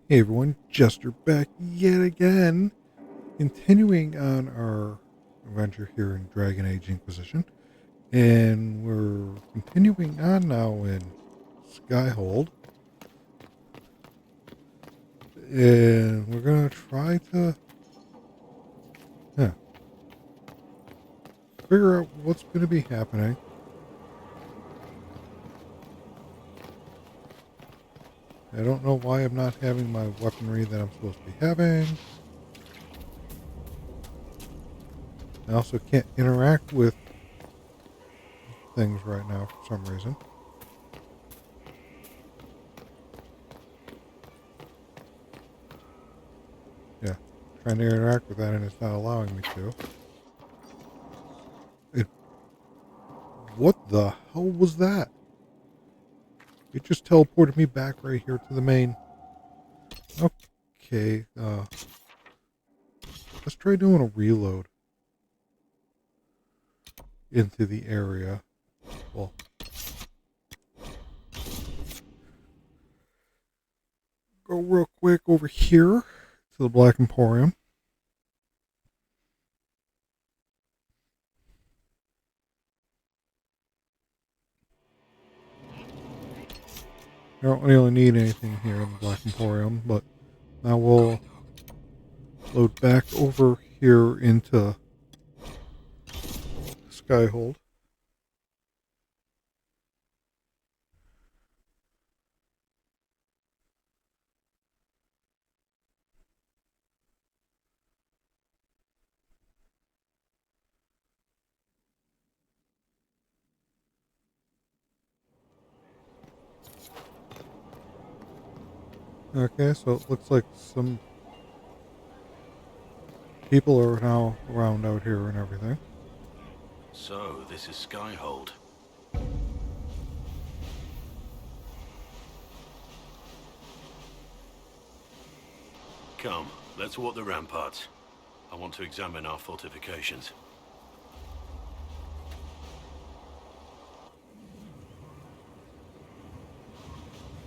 Hey everyone, Jester back yet again, continuing on our adventure here in Dragon Age Inquisition, and we're continuing on now in Skyhold, and we're gonna try to yeah, figure out what's gonna be happening. I don't know why I'm not having my weaponry that I'm supposed to be having. I also can't interact with things right now for some reason. Yeah, trying to interact with that and it's not allowing me to. It, what the hell was that? It just teleported me back right here to the main. Okay, let's try doing a reload into the area. Well, go real quick over here to the Black Emporium. I don't really need anything here in the Black Emporium, but now we'll load back over here into Skyhold. Okay, so it looks like some people are now around out here and everything. So, this is Skyhold. Come, let's walk the ramparts. I want to examine our fortifications.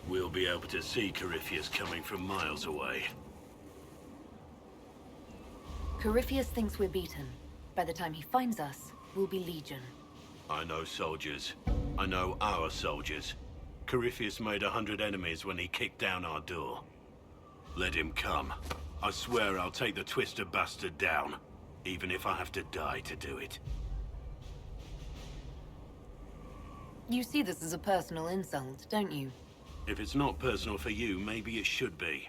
We'll be able to see Corypheus coming from miles away. Corypheus thinks we're beaten. By the time he finds us, we'll be legion. I know soldiers. I know our soldiers. Corypheus made 100 enemies when he kicked down our door. Let him come. I swear I'll take the twister bastard down, even if I have to die to do it. You see this as a personal insult, don't you? If it's not personal for you, maybe it should be.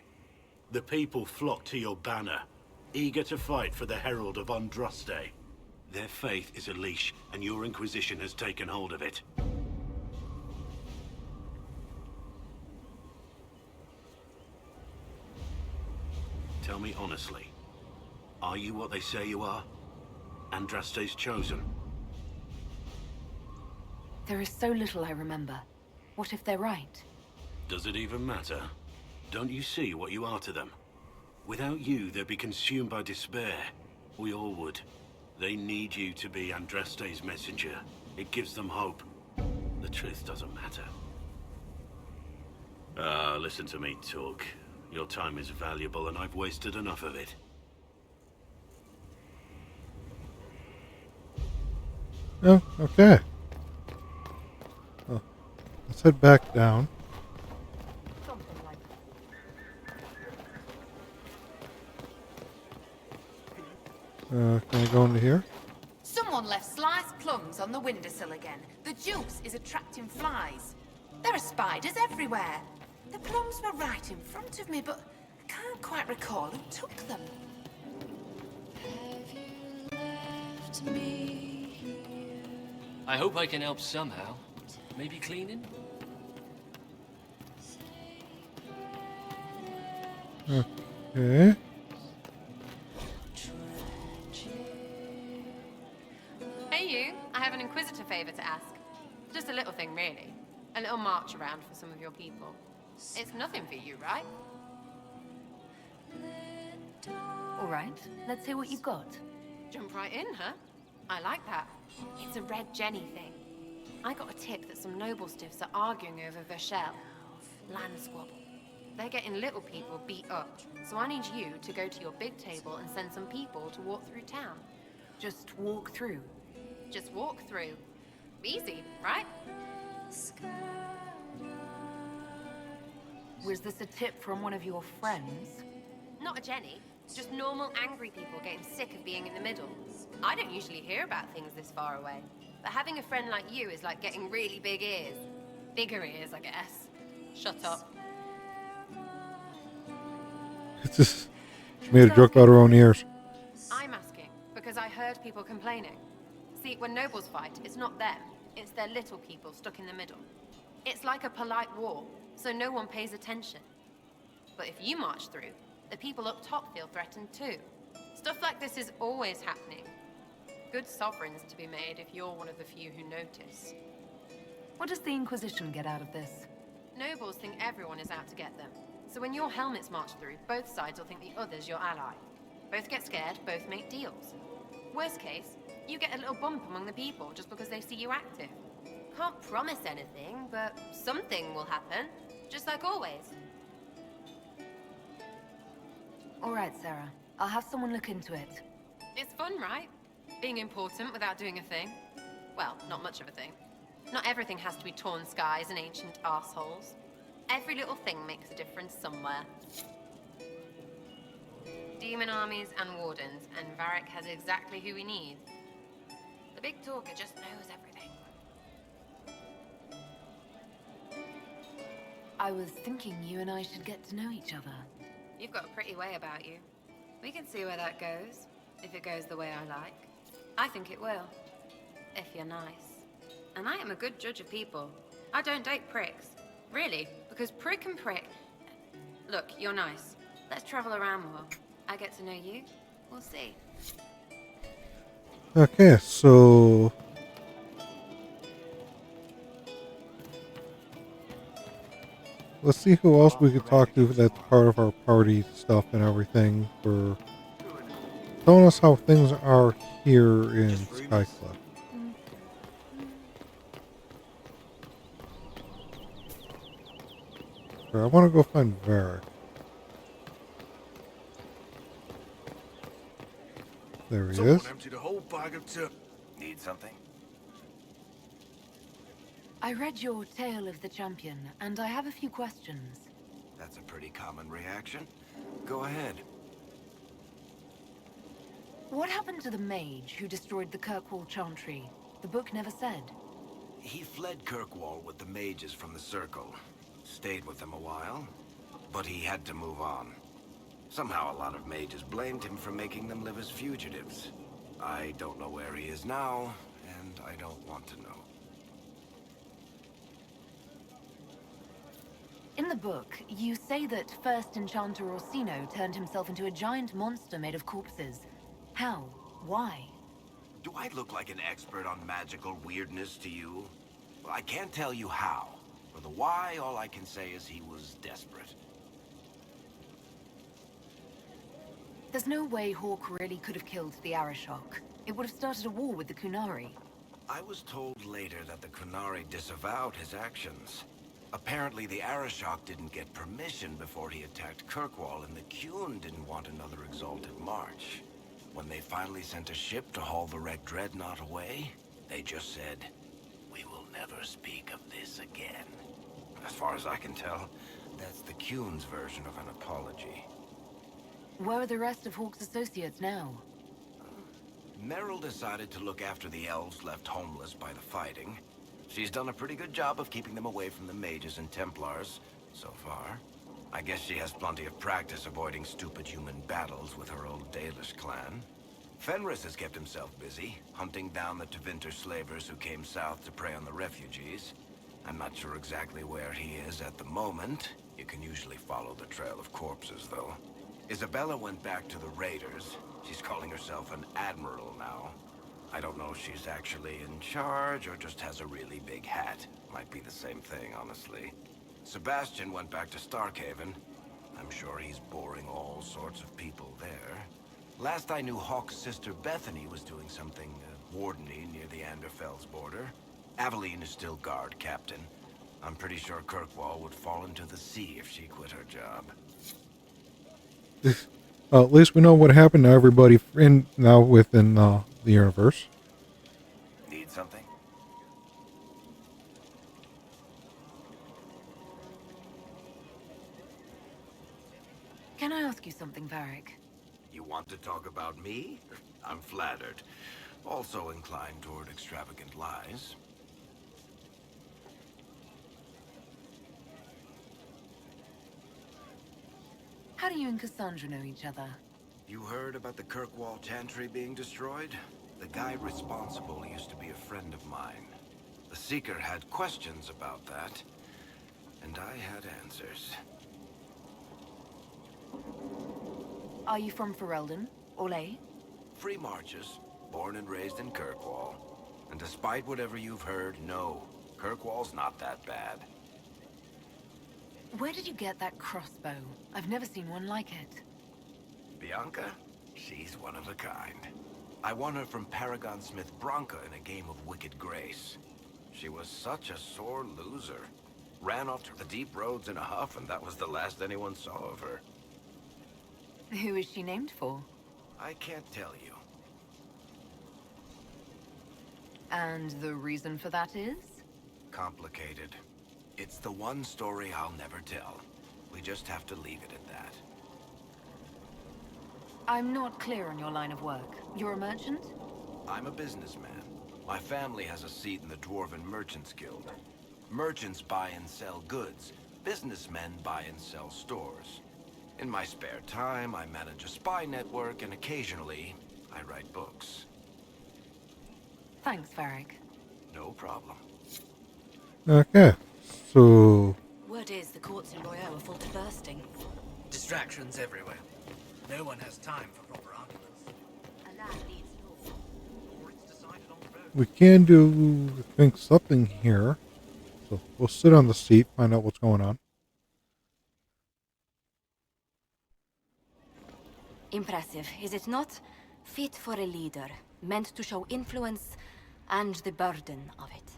The people flock to your banner, eager to fight for the Herald of Andraste. Their faith is a leash, and your Inquisition has taken hold of it. Tell me honestly, are you what they say you are? Andraste's chosen? There is so little I remember. What if they're right? Does it even matter? Don't you see what you are to them? Without you, they'd be consumed by despair. We all would. They need you to be Andraste's messenger. It gives them hope. The truth doesn't matter. Listen to me talk. Your time is valuable and I've wasted enough of it. Oh, okay. Well, let's head back down. Can I go into here? Someone left sliced plums on the windowsill again. The juice is attracting flies. There are spiders everywhere. The plums were right in front of me, but I can't quite recall who took them. I hope I can help somehow. Maybe cleaning? Okay. Hey you, I have an Inquisitor favor to ask. Just a little thing, really. A little march around for some of your people. It's nothing for you, right? All right, let's hear what you've got. Jump right in, huh? I like that. It's a Red Jenny thing. I got a tip that some noble stiffs are arguing over Vershel. Land squabble. They're getting little people beat up. So I need you to go to your big table and send some people to walk through town. Just walk through. Just walk through. Easy, right? Was this a tip from one of your friends? Not a Jenny. Just normal angry people getting sick of being in the middle. I don't usually hear about things this far away. But having a friend like you is like getting really big ears. Bigger ears, I guess. Shut up. It's just, she made a joke about her own ears. I'm asking because I heard people complaining. See, when nobles fight, it's not them. It's their little people stuck in the middle. It's like a polite war, so no one pays attention. But if you march through, the people up top feel threatened too. Stuff like this is always happening. Good sovereigns to be made if you're one of the few who notice. What does the Inquisition get out of this? Nobles think everyone is out to get them. So when your helmets march through, both sides will think the other's your ally. Both get scared, both make deals. Worst case, you get a little bump among the people just because they see you active. Can't promise anything, but something will happen. Just like always. All right, Sarah. I'll have someone look into it. It's fun, right? Being important without doing a thing. Well, not much of a thing. Not everything has to be torn skies and ancient arseholes. Every little thing makes a difference somewhere. Demon armies and wardens, and Varric has exactly who we need. The big talker just knows everything. I was thinking you and I should get to know each other. You've got a pretty way about you. We can see where that goes, if it goes the way I like. I think it will, if you're nice. And I am a good judge of people. I don't date pricks. Really, because prick and prick... Look, you're nice. Let's travel around more. I get to know you. We'll see. Okay, so let's see who else we could talk to that's part of our party stuff and everything for telling us how things are here in Skycliff. I want to go find Varric. There he is. Emptied a whole bag of Need something? I read your Tale of the Champion, and I have a few questions. That's a pretty common reaction. Go ahead. What happened to the mage who destroyed the Kirkwall Chantry? The book never said. He fled Kirkwall with the mages from the Circle. Stayed with them a while, but he had to move on. Somehow a lot of mages blamed him for making them live as fugitives. I don't know where he is now, and I don't want to know. In the book, you say that first Enchanter Orsino turned himself into a giant monster made of corpses. How? Why? Do I look like an expert on magical weirdness to you? Well, I can't tell you how. For the why, all I can say is he was desperate. There's no way Hawk really could have killed the Arashok. It would have started a war with the Kunari. I was told later that the Kunari disavowed his actions. Apparently the Arashok didn't get permission before he attacked Kirkwall, and the Qun didn't want another exalted march. When they finally sent a ship to haul the wrecked dreadnought away, they just said, "We will never speak of this again." As far as I can tell, that's the Qun's version of an apology. Where are the rest of Hawk's associates now? Meryl decided to look after the elves left homeless by the fighting. She's done a pretty good job of keeping them away from the mages and Templars, so far. I guess she has plenty of practice avoiding stupid human battles with her old Dalish clan. Fenris has kept himself busy, hunting down the Tevinter slavers who came south to prey on the refugees. I'm not sure exactly where he is at the moment. You can usually follow the trail of corpses, though. Isabella went back to the raiders. She's calling herself an admiral now. I don't know if she's actually in charge or just has a really big hat. Might be the same thing, honestly. Sebastian went back to Starkhaven. I'm sure he's boring all sorts of people there. Last I knew, Hawk's sister Bethany was doing something wardeny near the Anderfell's border. Aveline is still guard captain. I'm pretty sure Kirkwall would fall into the sea if she quit her job. At least we know what happened to everybody within the universe. Need something? Can I ask you something, Varric? You want to talk about me? I'm flattered. Also inclined toward extravagant lies. How do you and Cassandra know each other? You heard about the Kirkwall Chantry being destroyed? The guy responsible used to be a friend of mine. The Seeker had questions about that, and I had answers. Are you from Ferelden? Orlais? Free marches, born and raised in Kirkwall. And despite whatever you've heard, no, Kirkwall's not that bad. Where did you get that crossbow? I've never seen one like it. Bianca? She's one of a kind. I won her from Paragon Smith Bronca in a game of Wicked Grace. She was such a sore loser. Ran off to the deep roads in a huff, and that was the last anyone saw of her. Who is she named for? I can't tell you. And the reason for that is? Complicated. It's the one story I'll never tell. We just have to leave it at that. I'm not clear on your line of work. You're a merchant? I'm a businessman. My family has a seat in the Dwarven Merchants Guild. Merchants buy and sell goods. Businessmen buy and sell stores. In my spare time, I manage a spy network, and occasionally, I write books. Thanks, Varric. No problem. Okay, so Word is the courts in Royale are full to bursting. Distractions everywhere. No one has time for proper arguments. And that leads north. Or it's decided on the road. we can do, I think, something here. So we'll sit on the seat, find out what's going on. Impressive, is it not? Fit for a leader, meant to show influence and the burden of it.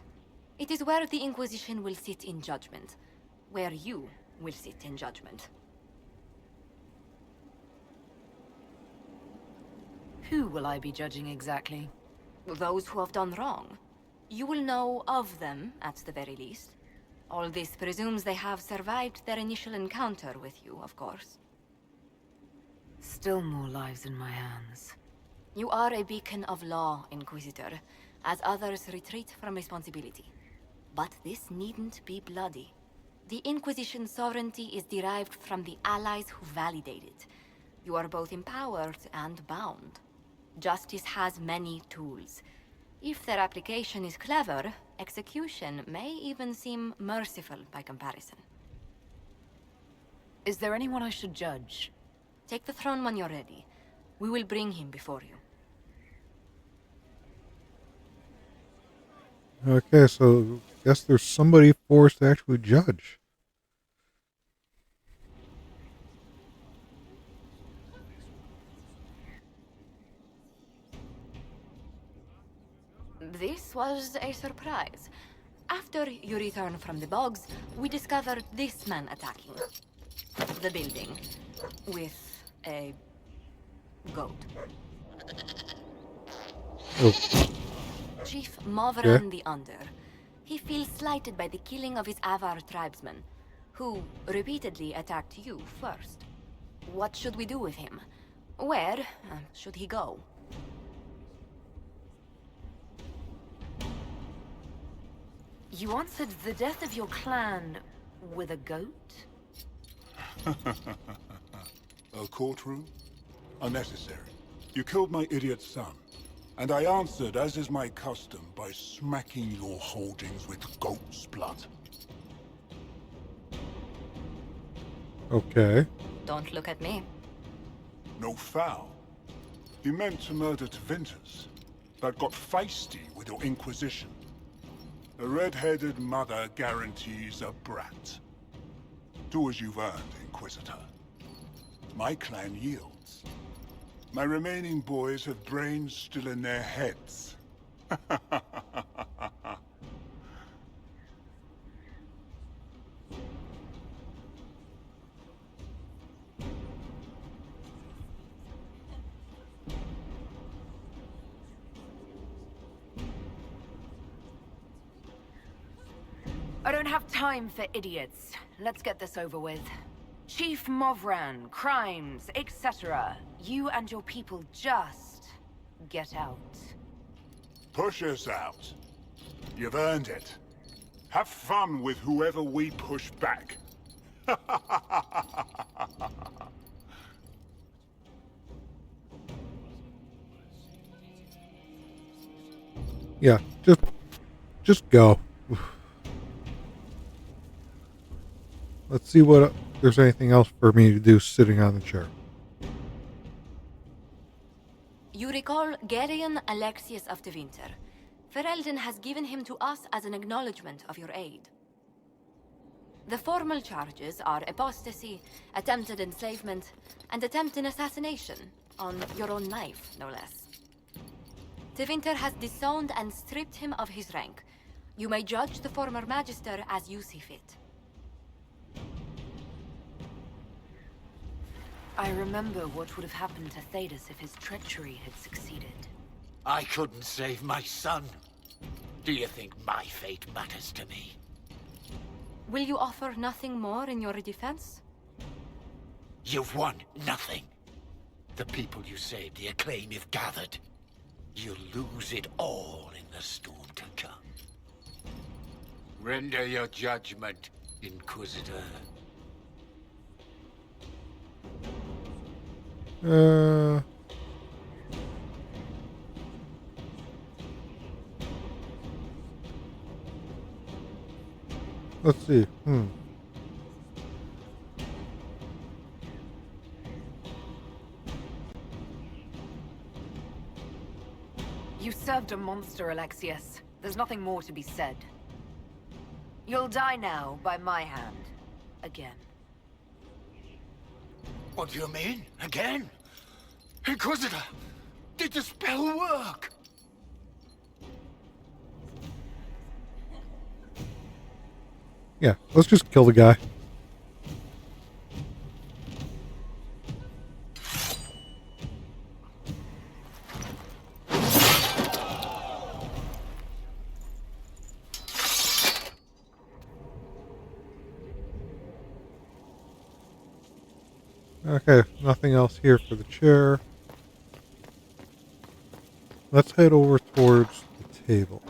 It is where the Inquisition will sit in judgment. Where you will sit in judgment. Who will I be judging exactly? Those who have done wrong. You will know of them, at the very least. All this presumes they have survived their initial encounter with you, of course. Still more lives in my hands. You are a beacon of law, Inquisitor, as others retreat from responsibility. But this needn't be bloody. The Inquisition's sovereignty is derived from the allies who validate it. You are both empowered and bound. Justice has many tools. If their application is clever, execution may even seem merciful by comparison. Is there anyone I should judge? Take the throne when you're ready. We will bring him before you. Okay, so I guess there's somebody for us to actually judge. This was a surprise. After you return from the bogs, we discovered this man attacking the building with a goat. Oh, Chief Mavran the Under. He feels slighted by the killing of his Avar tribesmen, who repeatedly attacked you first. What should we do with him? Where should he go? You answered the death of your clan with a goat? A courtroom? Unnecessary. You killed my idiot son, and I answered, as is my custom, by smacking your holdings with goat's blood. okay. Don't look at me. No foul. You meant to murder Tvinters, but got feisty with your Inquisition. A red-headed mother guarantees a brat. Do as you've earned, Inquisitor. My clan yields. My remaining boys have brains still in their heads. don't have time for idiots. Let's get this over with. Chief Movran, crimes, etc. You and your people just get out. Push us out. You've earned it. Have fun with whoever we push back. Yeah, just go. Let's see what there's anything else for me to do sitting on the chair. You recall Gerion Alexius of Tevinter. Ferelden has given him to us as an acknowledgement of your aid. The formal charges are apostasy, attempted enslavement, and attempted assassination, on your own life, no less. Tevinter has disowned and stripped him of his rank. You may judge the former Magister as you see fit. I remember what would have happened to Thedas if his treachery had succeeded. I couldn't save my son. Do you think my fate matters to me? Will you offer nothing more in your defense? You've won nothing. The people you saved, the acclaim you've gathered. You'll lose it all in the storm to come. Render your judgment, Inquisitor. Let's see. You served a monster, Alexius. There's nothing more to be said. You'll die now by my hand. Again. What do you mean? Again? Inquisitor! Did the spell work? Yeah, let's just kill the guy. Okay, nothing else here for the chair. Let's head over towards the table.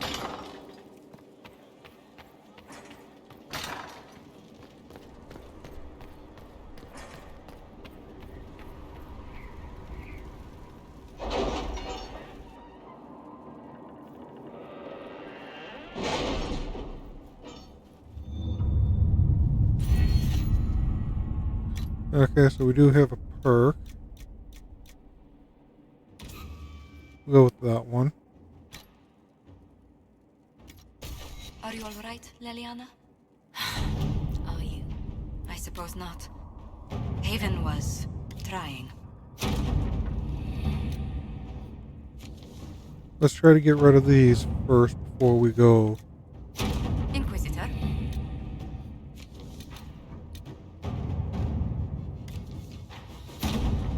Okay, so we do have a perk. We'll go with that one. Are you all right, Leliana? Are you? I suppose not. Haven was trying. Let's try to get rid of these first before we go. Inquisitor?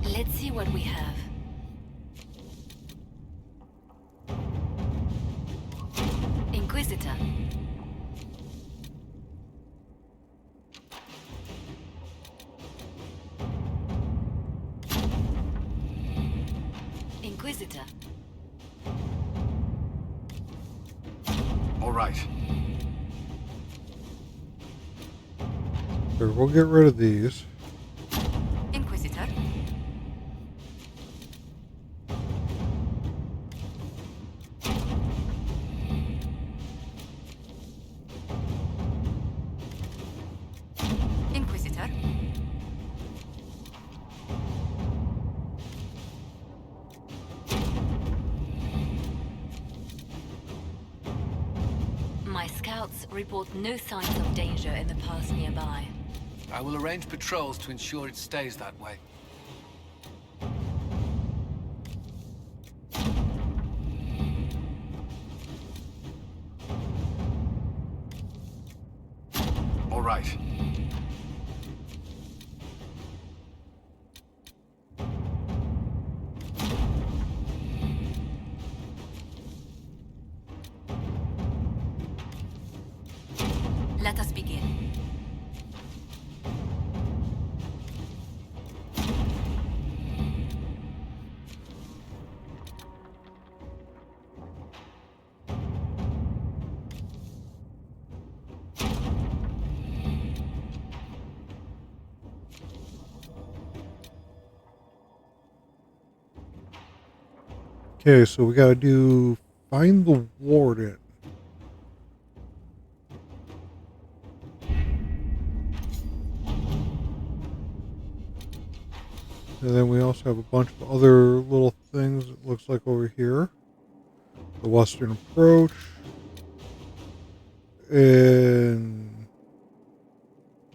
Let's see what we have. Inquisitor. Inquisitor. All right. Sure, we'll get rid of these. Inquisitor? Inquisitor? My scouts report no signs of danger in the pass nearby. I will arrange patrols to ensure it stays that way. All right. Let us Okay, so we gotta do find the warden. And then we also have a bunch of other little things, it looks like, over here. The Western Approach. And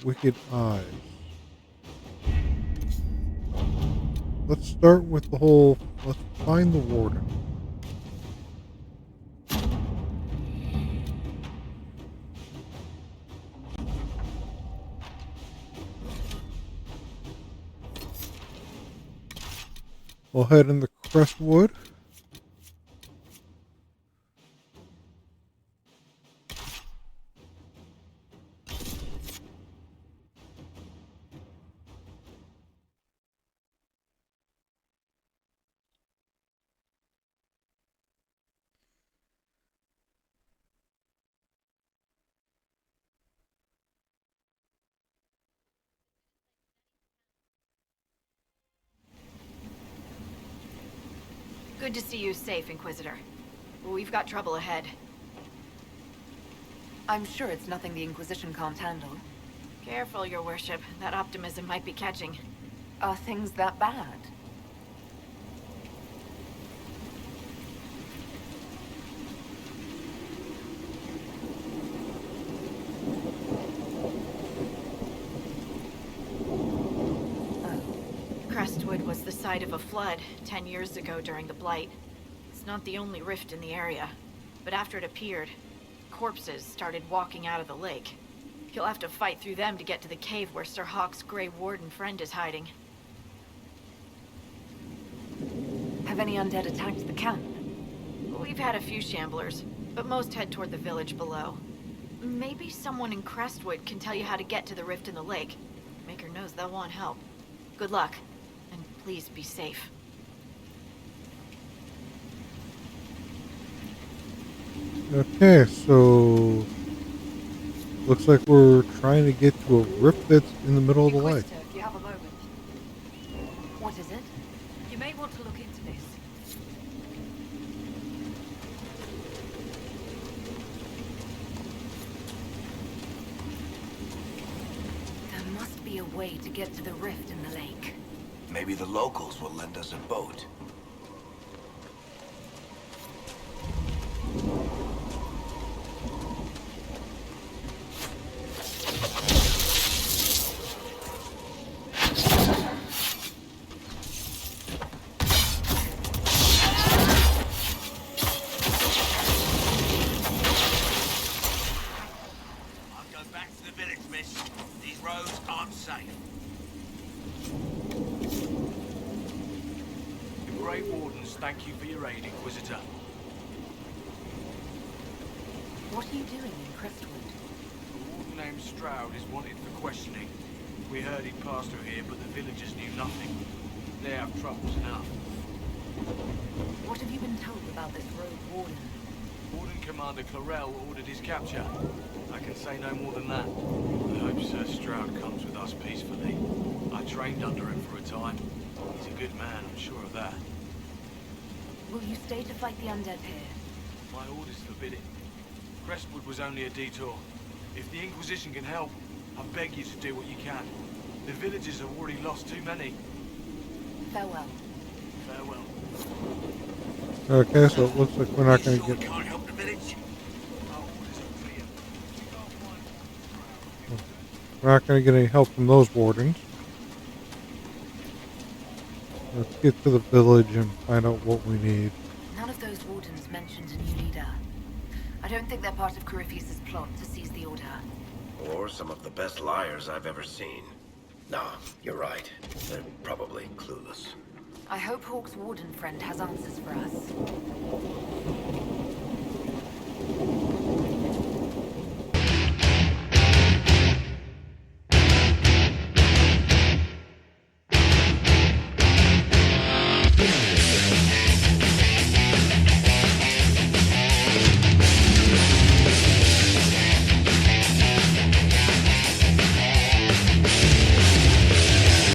Wicked Eyes. Let's start with the whole, let's find the warden. We'll head in the Crestwood. Good to see you safe, Inquisitor. We've got trouble ahead. I'm sure it's nothing the Inquisition can't handle. Careful, Your Worship. That optimism might be catching. Are things that bad? Crestwood was the site of a flood 10 years ago during the Blight. It's not the only rift in the area, but after it appeared, corpses started walking out of the lake. You'll have to fight through them to get to the cave where Sir Hawk's Grey Warden friend is hiding. Have any undead attacked the camp? We've had a few shamblers, but most head toward the village below. Maybe someone in Crestwood can tell you how to get to the rift in the lake. Maker knows they'll want help. Good luck, and please be safe. Okay, so looks like we're trying to get to a rift that's in the middle of the lake. Inquisitor, if you have a moment. What is it? You may want to look into this. There must be a way to get to the rift in the lake. Maybe the locals will lend us a boat. Thank you for your aid, Inquisitor. What are you doing in Crestwood? A warden named Stroud is wanted for questioning. We heard he'd passed through here, but the villagers knew nothing. They have troubles enough. What have you been told about this rogue warden? Warden Commander Clarel ordered his capture. I can say no more than that. I hope Sir Stroud comes with us peacefully. I trained under him for a time. He's a good man, I'm sure of that. Will you stay to fight the undead here? My orders forbid it. Crestwood was only a detour. If the Inquisition can help, I beg you to do what you can. The villagers have already lost too many. Farewell. Farewell. Okay, so it looks like we're not going to get... Can't help the village. Our orders are clear. We're not going to get any help from those wardens. Let's get to the village and find out what we need. None of those wardens mentioned a new leader. I don't think they're part of Corypheus' plot to seize the Order. Or some of the best liars I've ever seen. Nah, you're right. They're probably clueless. I hope Hawk's warden friend has answers for us.